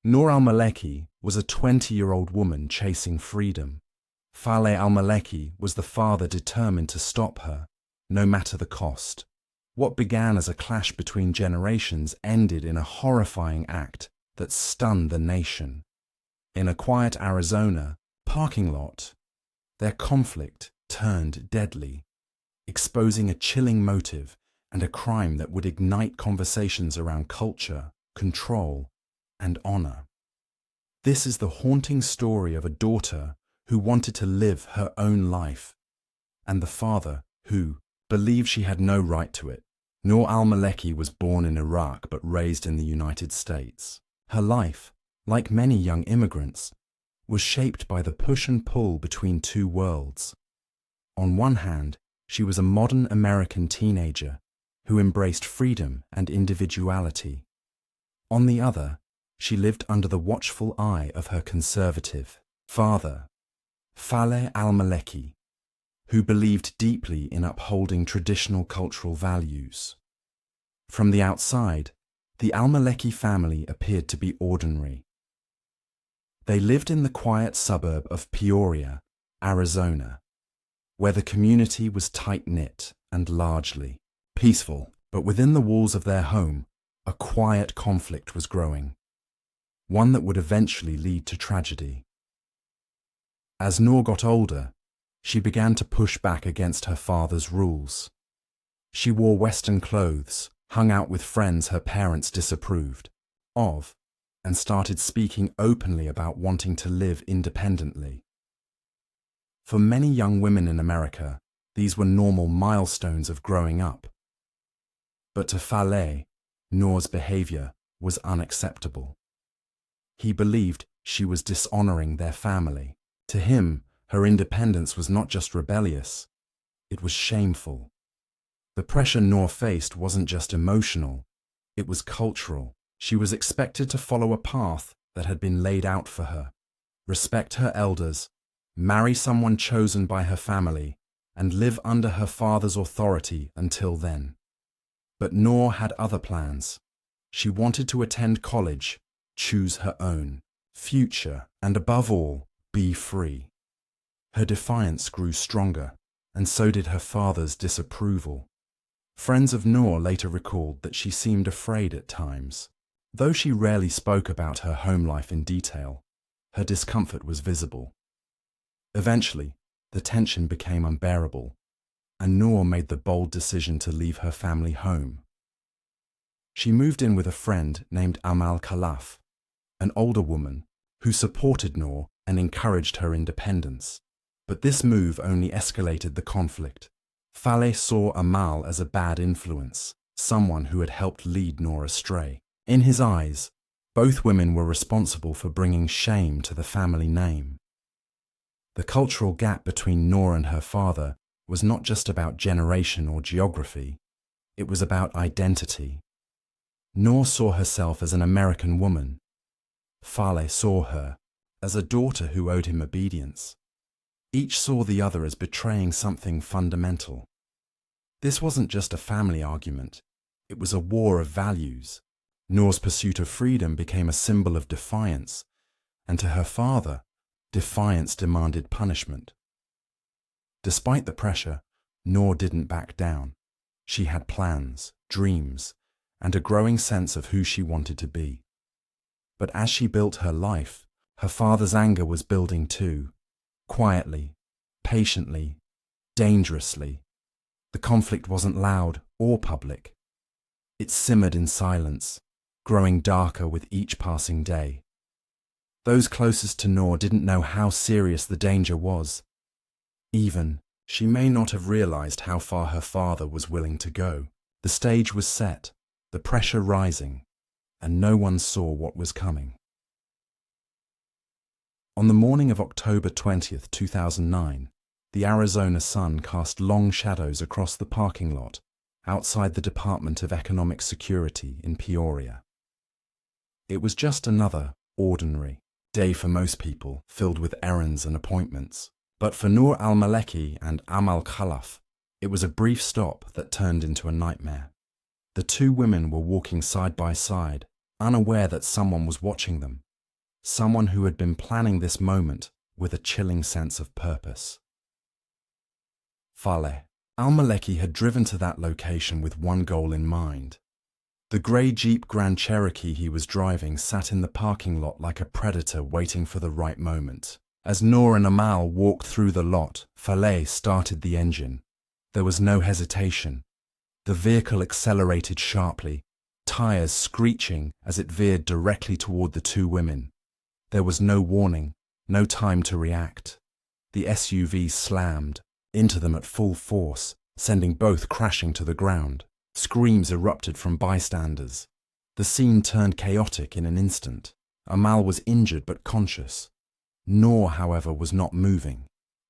Noor Almaleki was a 20-year-old woman chasing freedom. Faleh Almaleki was the father determined to stop her, no matter the cost. What began as a clash between generations ended in a horrifying act that stunned the nation. In a quiet Arizona parking lot, their conflict turned deadly, exposing a chilling motive and a crime that would ignite conversations around culture, control, and honor. This is the haunting story of a daughter who wanted to live her own life, and the father who believed she had no right to it. Noor Almaleki was born in Iraq but raised in the United States. Her life, like many young immigrants, was shaped by the push and pull between two worlds. On one hand, she was a modern American teenager who embraced freedom and individuality. On the other, she lived under the watchful eye of her conservative father, Faleh Almaleki, who believed deeply in upholding traditional cultural values. From the outside, the Almaleki family appeared to be ordinary. They lived in the quiet suburb of Peoria, Arizona, where the community was tight-knit and largely peaceful. But within the walls of their home, a quiet conflict was growing, one that would eventually lead to tragedy. As Noor got older, she began to push back against her father's rules. She wore Western clothes, hung out with friends her parents disapproved of, and started speaking openly about wanting to live independently. For many young women in America, these were normal milestones of growing up. But to Faleh, Noor's behavior was unacceptable. He believed she was dishonoring their family. To him, her independence was not just rebellious, it was shameful. The pressure Noor faced wasn't just emotional, it was cultural. She was expected to follow a path that had been laid out for her, respect her elders, marry someone chosen by her family, and live under her father's authority until then. But Noor had other plans. She wanted to attend college, choose her own future, and above all, be free. Her defiance grew stronger, and so did her father's disapproval. Friends of Noor later recalled that she seemed afraid at times. Though she rarely spoke about her home life in detail, her discomfort was visible. Eventually, the tension became unbearable, and Noor made the bold decision to leave her family home. She moved in with a friend named Almaleki, an older woman who supported Noor and encouraged her independence. But this move only escalated the conflict. Faleh saw Amal as a bad influence, someone who had helped lead Noor astray. In his eyes, both women were responsible for bringing shame to the family name. The cultural gap between Noor and her father was not just about generation or geography, it was about identity. Noor saw herself as an American woman. Faleh saw her as a daughter who owed him obedience. Each saw the other as betraying something fundamental. This wasn't just a family argument, it was a war of values. Noor's pursuit of freedom became a symbol of defiance, and to her father, defiance demanded punishment. Despite the pressure, Noor didn't back down. She had plans, dreams, and a growing sense of who she wanted to be. But as she built her life, her father's anger was building too. Quietly, patiently, dangerously. The conflict wasn't loud or public. It simmered in silence, growing darker with each passing day. Those closest to Noor didn't know how serious the danger was. Even, she may not have realized how far her father was willing to go. The stage was set, the pressure rising, and no one saw what was coming. On the morning of October 20th, 2009, the Arizona sun cast long shadows across the parking lot outside the Department of Economic Security in Peoria. It was just another ordinary day for most people, filled with errands and appointments. But for Noor Almaleki and Almaleki, it was a brief stop that turned into a nightmare. The two women were walking side by side, unaware that someone was watching them. someone who had been planning this moment with a chilling sense of purpose. Faleh Almaleki had driven to that location with one goal in mind. The grey Jeep Grand Cherokee he was driving sat in the parking lot like a predator waiting for the right moment. As Noor and Amal walked through the lot, Faleh started the engine. There was no hesitation. The vehicle accelerated sharply, tires screeching as it veered directly toward the two women. There was no warning, no time to react. The SUV slammed into them at full force, sending both crashing to the ground. Screams erupted from bystanders. The scene turned chaotic in an instant. Amal was injured but conscious. Noor, however, was not moving.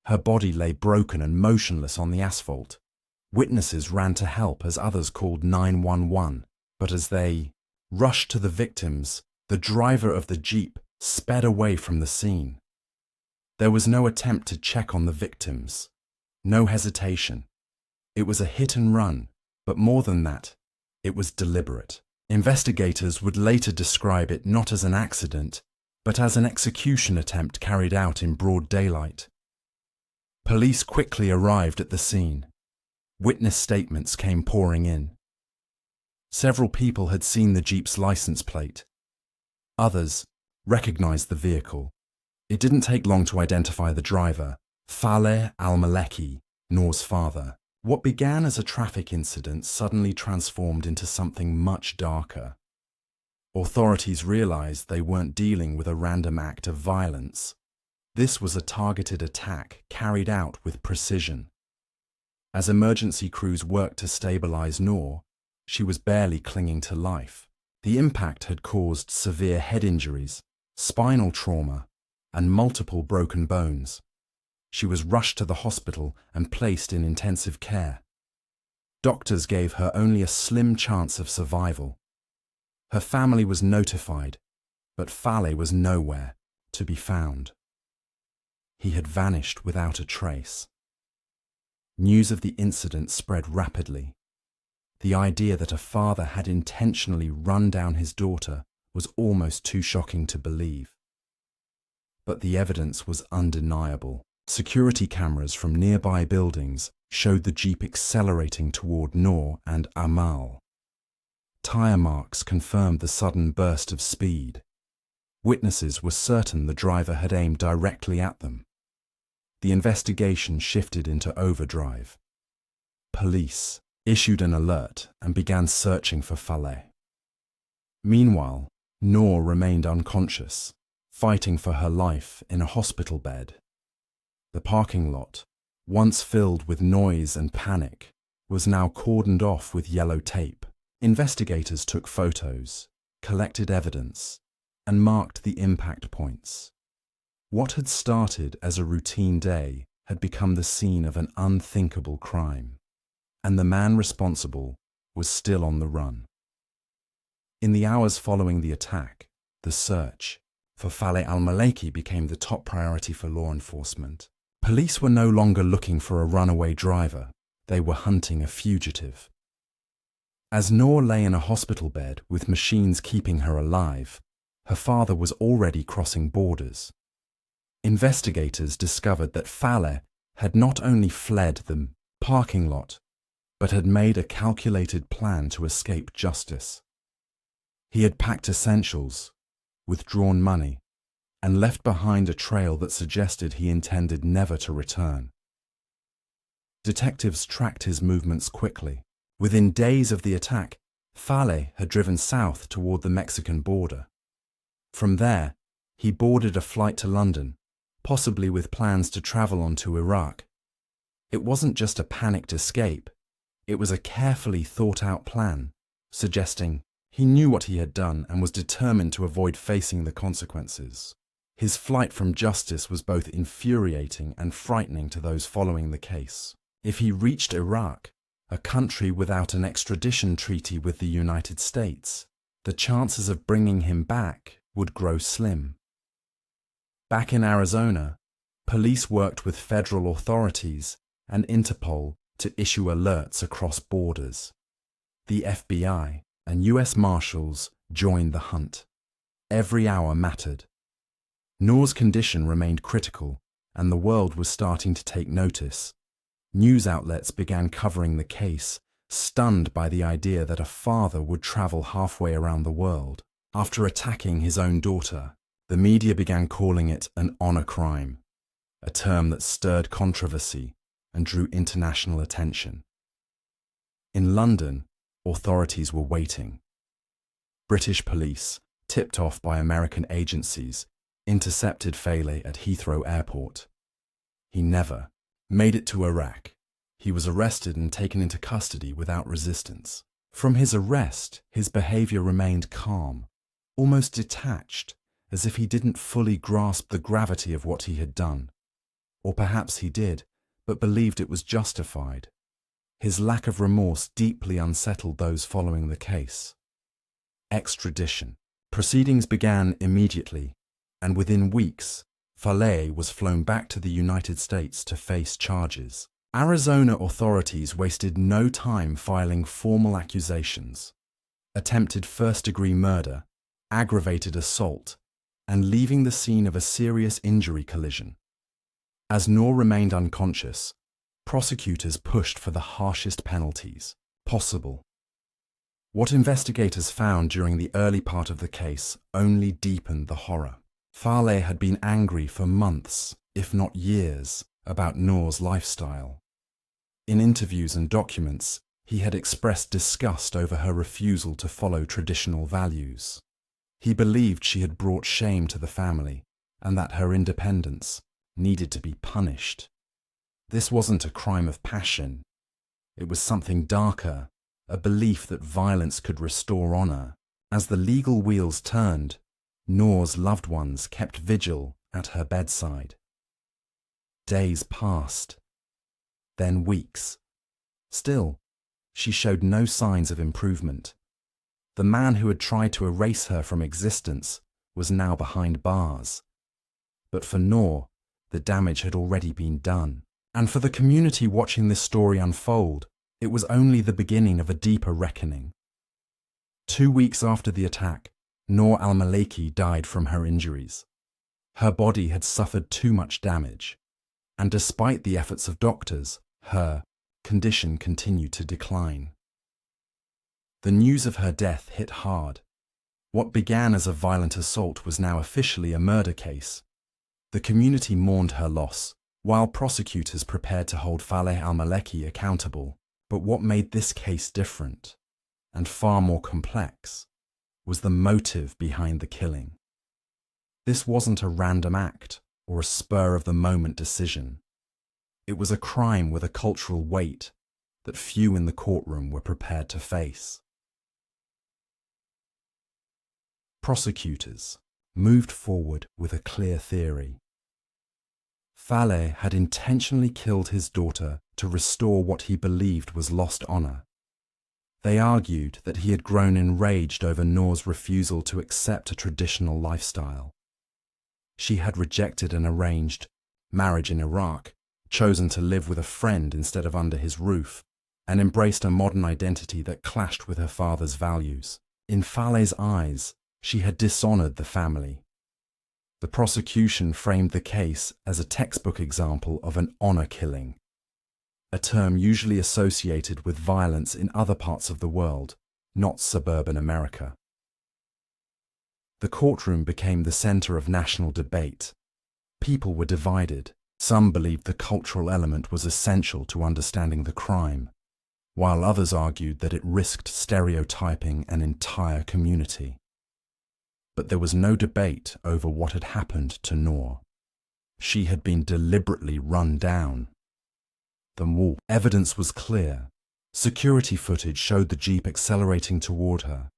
Her body lay broken and motionless on the asphalt. Witnesses ran to help as others called 911, but as they rushed to the victims, the driver of the Jeep sped away from the scene. There was no attempt to check on the victims. No hesitation. It was a hit and run, but more than that, it was deliberate. Investigators would later describe it not as an accident, but as an execution attempt carried out in broad daylight. Police quickly arrived at the scene. Witness statements came pouring in. Several people had seen the Jeep's license plate. Others recognized the vehicle. It didn't take long to identify the driver, Faleh Almaleki, Noor's father. What began as a traffic incident suddenly transformed into something much darker. Authorities realized they weren't dealing with a random act of violence. This was a targeted attack carried out with precision. As emergency crews worked to stabilize Noor, she was barely clinging to life. The impact had caused severe head injuries, spinal trauma, and multiple broken bones. She was rushed to the hospital and placed in intensive care. Doctors gave her only a slim chance of survival. Her family was notified, but Faleh was nowhere to be found. He had vanished without a trace. News of the incident spread rapidly. The idea that a father had intentionally run down his daughter was almost too shocking to believe. But the evidence was undeniable. Security cameras from nearby buildings showed the Jeep accelerating toward Noor and Amal. Tire marks confirmed the sudden burst of speed. Witnesses were certain the driver had aimed directly at them. The investigation shifted into overdrive. Police issued an alert and began searching for Faleh. Meanwhile, Noor remained unconscious, fighting for her life in a hospital bed. The parking lot, once filled with noise and panic, was now cordoned off with yellow tape. Investigators took photos, collected evidence, and marked the impact points. What had started as a routine day had become the scene of an unthinkable crime, and the man responsible was still on the run. In the hours following the attack, the search for Faleh Almaleki became the top priority for law enforcement. Police were no longer looking for a runaway driver, they were hunting a fugitive. As Noor lay in a hospital bed with machines keeping her alive, her father was already crossing borders. Investigators discovered that Faleh had not only fled the parking lot, but had made a calculated plan to escape justice. He had packed essentials, withdrawn money, and left behind a trail that suggested he intended never to return. Detectives tracked his movements quickly. Within days of the attack, Faleh had driven south toward the Mexican border. From there, he boarded a flight to London, possibly with plans to travel on to Iraq. It wasn't just a panicked escape, it was a carefully thought-out plan, suggesting he knew what he had done and was determined to avoid facing the consequences. His flight from justice was both infuriating and frightening to those following the case. If he reached Iraq, a country without an extradition treaty with the United States, the chances of bringing him back would grow slim. Back in Arizona, police worked with federal authorities and Interpol to issue alerts across borders. The FBI and US Marshals joined the hunt. Every hour mattered. Noor's condition remained critical, and the world was starting to take notice. News outlets began covering the case, stunned by the idea that a father would travel halfway around the world. After attacking his own daughter, the media began calling it an honor crime, a term that stirred controversy and drew international attention. In London, authorities were waiting. British police, tipped off by American agencies, intercepted Fale at Heathrow Airport. He never made it to Iraq. He was arrested and taken into custody without resistance. From his arrest, his behavior remained calm, almost detached, as if he didn't fully grasp the gravity of what he had done. Or perhaps he did, but believed it was justified. His lack of remorse deeply unsettled those following the case. Extradition. Proceedings began immediately, and within weeks, Fale was flown back to the United States to face charges. Arizona authorities wasted no time filing formal accusations. Attempted first-degree murder, aggravated assault, and leaving the scene of a serious injury collision. As Noor remained unconscious, prosecutors pushed for the harshest penalties possible. What investigators found during the early part of the case only deepened the horror. Fale had been angry for months, if not years, about Noor's lifestyle. In interviews and documents, he had expressed disgust over her refusal to follow traditional values. He believed she had brought shame to the family and that her independence needed to be punished. This wasn't a crime of passion. It was something darker, a belief that violence could restore honor. As the legal wheels turned, Noor's loved ones kept vigil at her bedside. Days passed, then weeks. Still, she showed no signs of improvement. The man who had tried to erase her from existence was now behind bars. But for Noor, the damage had already been done. And for the community watching this story unfold, it was only the beginning of a deeper reckoning. 2 weeks after the attack, Noor Almaleki died from her injuries. Her body had suffered too much damage, and despite the efforts of doctors, her condition continued to decline. The news of her death hit hard. What began as a violent assault was now officially a murder case. The community mourned her loss, while prosecutors prepared to hold Fale Almaleki accountable. But what made this case different, and far more complex, was the motive behind the killing. This wasn't a random act or a spur-of-the-moment decision. It was a crime with a cultural weight that few in the courtroom were prepared to face. Prosecutors moved forward with a clear theory. Fale had intentionally killed his daughter to restore what he believed was lost honor. They argued that he had grown enraged over Noor's refusal to accept a traditional lifestyle. She had rejected an arranged marriage in Iraq, chosen to live with a friend instead of under his roof, and embraced a modern identity that clashed with her father's values. In Fale's eyes, she had dishonored the family. The prosecution framed the case as a textbook example of an honor killing, a term usually associated with violence in other parts of the world, not suburban America. The courtroom became the center of national debate. People were divided. Some believed the cultural element was essential to understanding the crime, while others argued that it risked stereotyping an entire community. But there was no debate over what had happened to Noor. She had been deliberately run down. The evidence was clear. Security footage showed the Jeep accelerating toward her.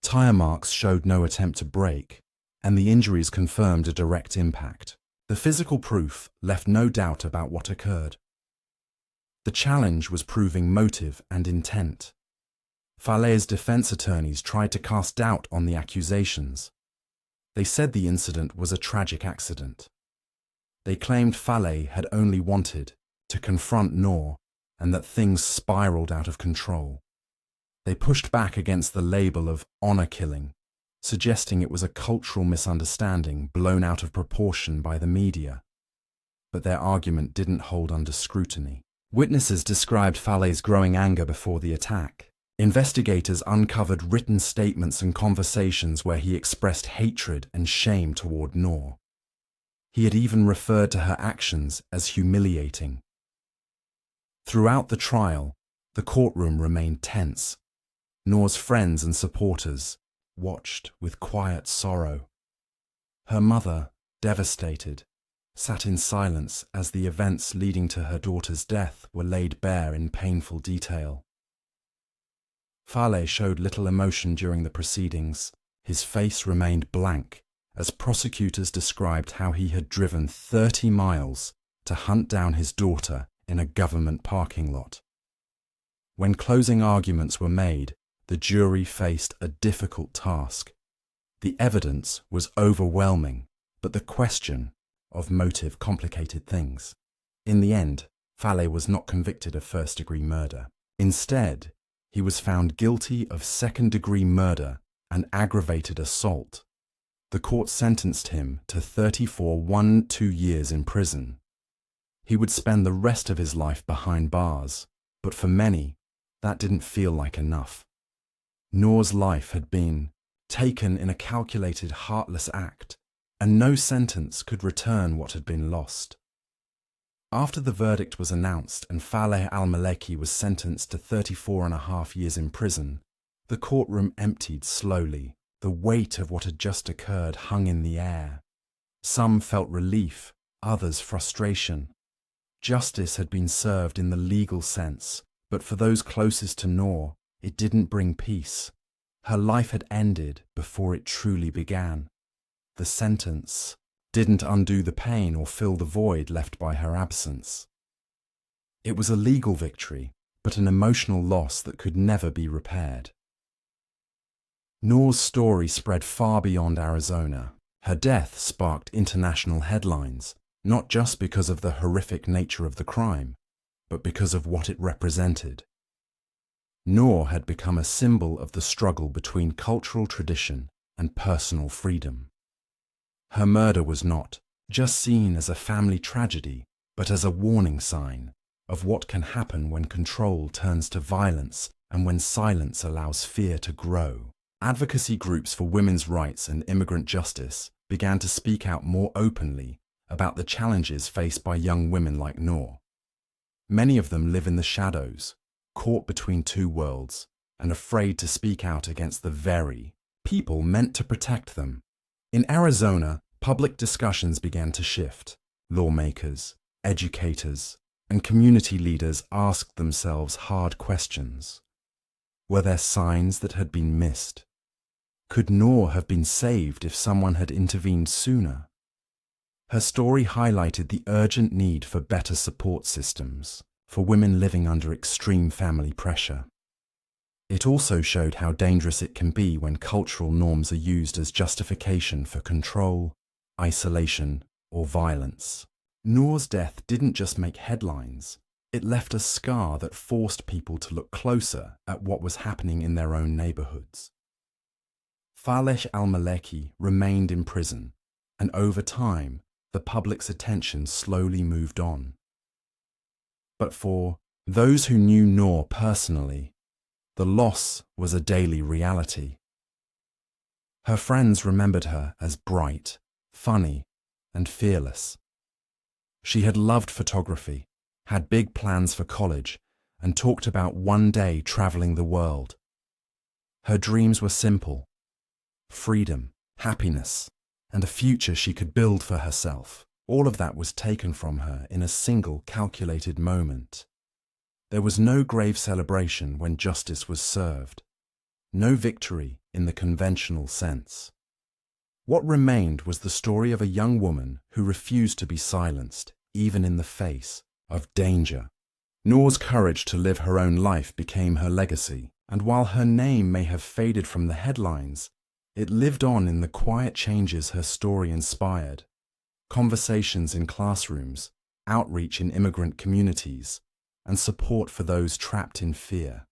Tire marks showed no attempt to brake, and the injuries confirmed a direct impact. The physical proof left no doubt about what occurred. The challenge was proving motive and intent. Fale's defense attorneys tried to cast doubt on the accusations. They said the incident was a tragic accident. They claimed Fale had only wanted to confront Noor and that things spiraled out of control. They pushed back against the label of honor killing, suggesting it was a cultural misunderstanding blown out of proportion by the media. But their argument didn't hold under scrutiny. Witnesses described Fale's growing anger before the attack. Investigators uncovered written statements and conversations where he expressed hatred and shame toward Noor. He had even referred to her actions as humiliating. Throughout the trial, the courtroom remained tense. Noor's friends and supporters watched with quiet sorrow. Her mother, devastated, sat in silence as the events leading to her daughter's death were laid bare in painful detail. Fale showed little emotion during the proceedings. His face remained blank as prosecutors described how he had driven 30 miles to hunt down his daughter in a government parking lot. When closing arguments were made, the jury faced a difficult task. The evidence was overwhelming, but the question of motive complicated things. In the end, Fale was not convicted of first-degree murder. Instead, he was found guilty of second-degree murder and aggravated assault. The court sentenced him to 34 years in prison. He would spend the rest of his life behind bars, but for many, that didn't feel like enough. Noor's life had been taken in a calculated, heartless act, and no sentence could return what had been lost. After the verdict was announced and Fale Almaleki was sentenced to 34.5 years in prison, the courtroom emptied slowly. The weight of what had just occurred hung in the air. Some felt relief, others frustration. Justice had been served in the legal sense, but for those closest to Noor, it didn't bring peace. Her life had ended before it truly began. The sentence didn't undo the pain or fill the void left by her absence. It was a legal victory, but an emotional loss that could never be repaired. Noor's story spread far beyond Arizona. Her death sparked international headlines, not just because of the horrific nature of the crime, but because of what it represented. Noor had become a symbol of the struggle between cultural tradition and personal freedom. Her murder was not just seen as a family tragedy, but as a warning sign of what can happen when control turns to violence and when silence allows fear to grow. Advocacy groups for women's rights and immigrant justice began to speak out more openly about the challenges faced by young women like Noor. Many of them live in the shadows, caught between two worlds, and afraid to speak out against the very people meant to protect them. In Arizona, public discussions began to shift. Lawmakers, educators, and community leaders asked themselves hard questions. Were there signs that had been missed? Could Noor have been saved if someone had intervened sooner? Her story highlighted the urgent need for better support systems for women living under extreme family pressure. It also showed how dangerous it can be when cultural norms are used as justification for control, isolation, or violence. Noor's death didn't just make headlines, it left a scar that forced people to look closer at what was happening in their own neighborhoods. Fale Almaleki remained in prison, and over time, the public's attention slowly moved on. But for those who knew Noor personally, the loss was a daily reality. Her friends remembered her as bright, funny, and fearless. She had loved photography, had big plans for college, and talked about one day traveling the world. Her dreams were simple: freedom, happiness, and a future she could build for herself. All of that was taken from her in a single calculated moment. There was no grave celebration when justice was served, no victory in the conventional sense. What remained was the story of a young woman who refused to be silenced, even in the face of danger. Noor's courage to live her own life became her legacy, and while her name may have faded from the headlines, it lived on in the quiet changes her story inspired. Conversations in classrooms, outreach in immigrant communities, and support for those trapped in fear.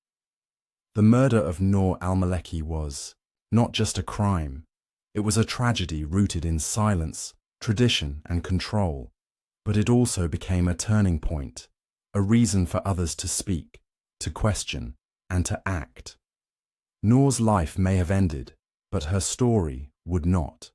The murder of Noor Almaleki was, Not just a crime. It was a tragedy rooted in silence, tradition, and control. But it also became a turning point, a reason for others to speak, to question, and to act. Noor's life may have ended, but her story would not.